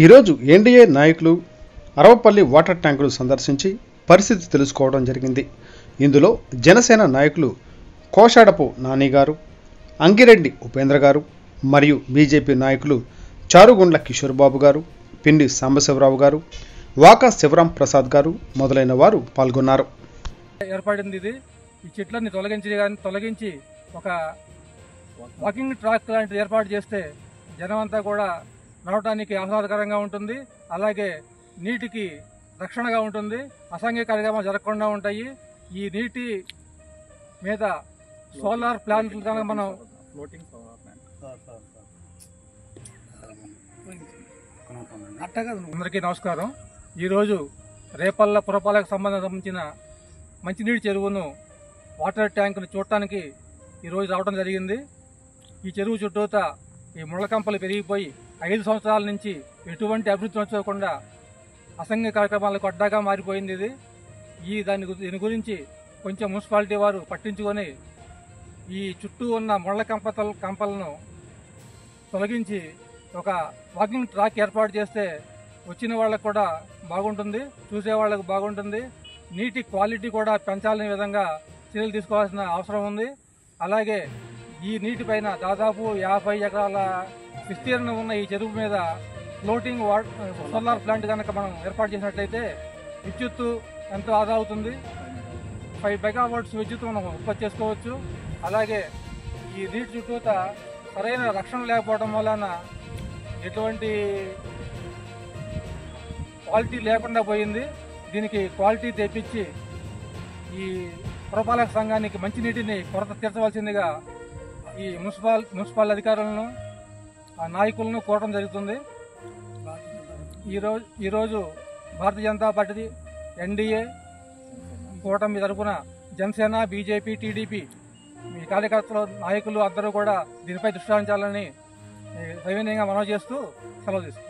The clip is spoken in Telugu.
ఈరోజు ఎన్డీఏ నాయకులు అరవపల్లి వాటర్ ట్యాంకులు సందర్శించి పరిస్థితి తెలుసుకోవడం జరిగింది. ఇందులో జనసేన నాయకులు కోశాడపు నాని గారు, అంగిరెడ్డి ఉపేంద్ర గారు మరియు బీజేపీ నాయకులు చారుగుండ్ల కిషోర్ బాబు గారు, పిండి సాంబశివరావు గారు, వాకా శివరాం ప్రసాద్ గారు మొదలైన వారు పాల్గొన్నారు. ఏర్పడింది ఇది. ఈ చెట్లన్నీ తొలగించి ఒక వాకింగ్ ట్రాక్ లాంటిది ఏర్పాటు చేస్తే జనమంతా కూడా నడవటానికి ఆహ్లాదకరంగా ఉంటుంది. అలాగే నీటికి రక్షణగా ఉంటుంది. అసాంఘిక కార్యక్రమాలు జరగకుండా ఉంటాయి. ఈ నీటి మీద సోలార్ ప్లాంట్లు కనుక మనం అందరికీ నమస్కారం. ఈరోజు రేపల్ల పురపాలక సంబంధించిన మంచినీటి చెరువును వాటర్ ట్యాంకును చూడటానికి ఈరోజు రావడం జరిగింది. ఈ చెరువు చుట్టూత ఈ ముళ్ళకంపలు పెరిగిపోయి 5 సంవత్సరాల నుంచి ఎటువంటి అభివృద్ధి నచ్చకుండా అసంఘిక కార్యక్రమాలకు అడ్డాగా మారిపోయింది ఇది. దీని గురించి కొంచెం మున్సిపాలిటీ వారు పట్టించుకొని ఈ చుట్టూ ఉన్న కంపలను తొలగించి ఒక వాకింగ్ ట్రాక్ ఏర్పాటు చేస్తే వచ్చిన వాళ్ళకు కూడా బాగుంటుంది, చూసే వాళ్ళకు బాగుంటుంది. నీటి క్వాలిటీ కూడా పెంచాలనే విధంగా చర్యలు తీసుకోవాల్సిన అవసరం ఉంది. అలాగే ఈ నీటిపైన దాదాపు 50 ఎకరాల విస్తీర్ణం ఉన్న ఈ చెరువు మీద ఫ్లోటింగ్ సోలార్ ప్లాంట్ కనుక మనం ఏర్పాటు చేసినట్లయితే విద్యుత్తు ఎంతో ఆదా అవుతుంది. 5 మెగావాట్స్ విద్యుత్ మనం ఉత్పత్తి చేసుకోవచ్చు. అలాగే ఈ నీటి చుట్టూత సరైన రక్షణ లేకపోవడం వలన ఎటువంటి క్వాలిటీ లేకుండా పోయింది. దీనికి క్వాలిటీ తెప్పించి ఈ పురపాలక సంఘానికి మంచినీటిని కొరత తీర్చవలసిందిగా ఈ మున్సిపల్ అధికారులను నాయకులను కోరడం జరుగుతుంది. ఈరోజు భారతీయ జనతా పార్టీ, ఎన్డీఏ కూటమి తరఫున జనసేన, బీజేపీ, టీడీపీ మీ కార్యకర్తలు, నాయకులు అందరూ కూడా దీనిపై దృష్టి సారించాలని సవినయంగా మనవి చేస్తూ సెలవు తీసుకుంటాం.